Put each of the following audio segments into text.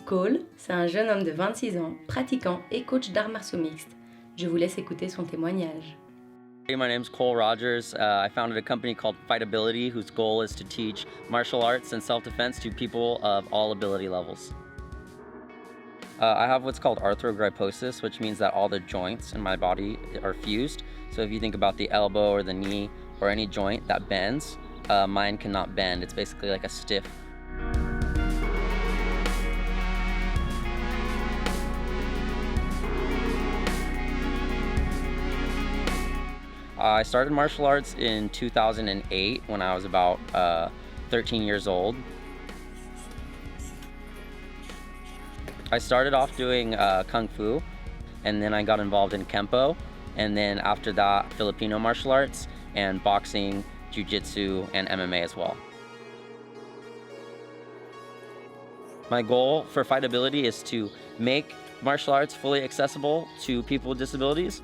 Cole, c'est un jeune homme de 26 ans, pratiquant et coach d'arts martiaux mixtes. Je vous laisse écouter son témoignage. Hey, my name's Cole Rogers. I founded a company called Fightability, whose goal is to teach martial arts and self-defense to people of all ability levels. I have what's called arthrogryposis, which means that all the joints in my body are fused. So if you think about the elbow or the knee or any joint that bends, mine cannot bend. It's basically like a stiff. I started martial arts in 2008 when I was about 13 years old. I started off doing Kung Fu, and then I got involved in Kempo, and then after that, Filipino martial arts, and boxing, Jiu-Jitsu, and MMA as well. My goal for Fightability is to make martial arts fully accessible to people with disabilities,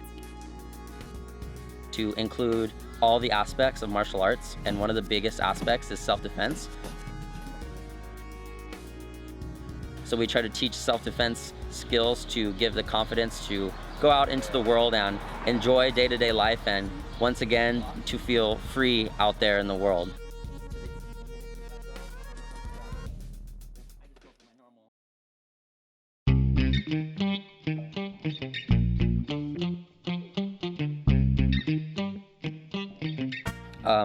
to include all the aspects of martial arts, and one of the biggest aspects is self-defense. So we try to teach self-defense skills to give the confidence to go out into the world and enjoy day-to-day life, and once again to feel free out there in the world.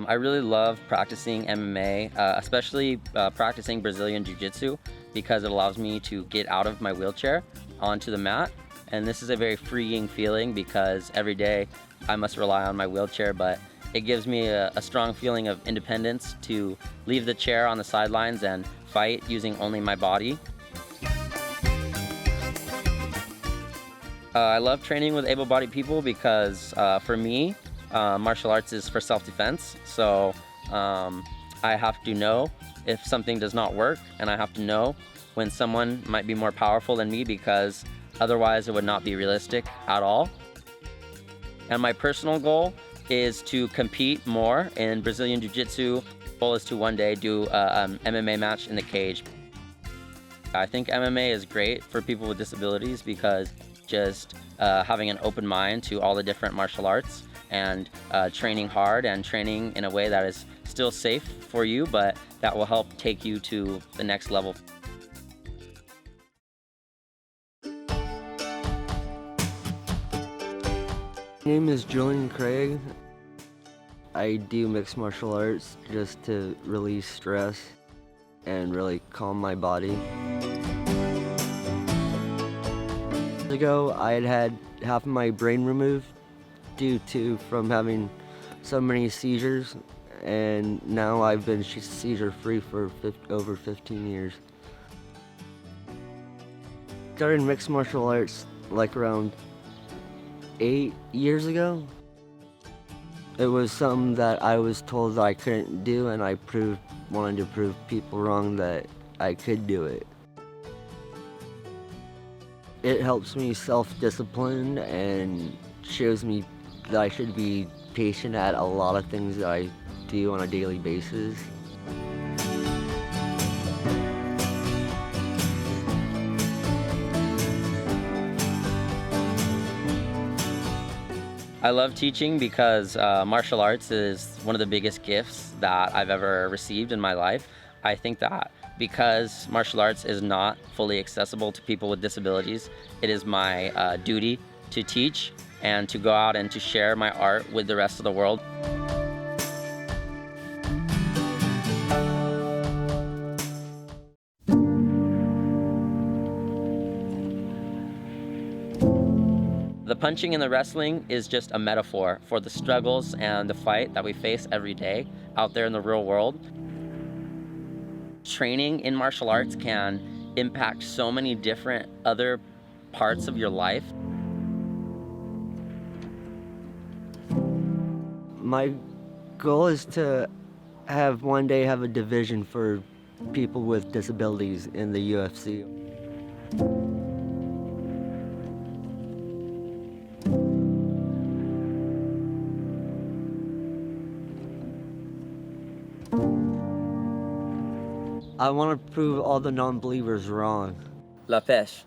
I really love practicing MMA, especially practicing Brazilian Jiu-Jitsu, because it allows me to get out of my wheelchair onto the mat. And this is a very freeing feeling because every day I must rely on my wheelchair, but it gives me a strong feeling of independence to leave the chair on the sidelines and fight using only my body. I love training with able-bodied people because for me, martial arts is for self-defense, so I have to know if something does not work, and I have to know when someone might be more powerful than me, because otherwise it would not be realistic at all. And my personal goal is to compete more in Brazilian Jiu-Jitsu. The goal is to one day do an MMA match in the cage. I think MMA is great for people with disabilities because just having an open mind to all the different martial arts and training hard and training in a way that is still safe for you, but that will help take you to the next level. My name is Julian Craig. I do mixed martial arts just to release stress and really calm my body. Years ago, I had half of my brain removed due to from having so many seizures, and now I've been seizure-free for over 15 years. Started mixed martial arts like around 8 years ago. It was something that I was told that I couldn't do, and I wanted to prove people wrong that I could do it. It helps me self-discipline and shows me that I should be patient at a lot of things that I do on a daily basis. I love teaching because martial arts is one of the biggest gifts that I've ever received in my life. I think that because martial arts is not fully accessible to people with disabilities, it is my duty to teach and to go out and to share my art with the rest of the world. The punching and the wrestling is just a metaphor for the struggles and the fight that we face every day out there in the real world. Training in martial arts can impact so many different other parts of your life. My goal is to one day have a division for people with disabilities in the UFC. I want to prove all the non-believers wrong. La Pêche.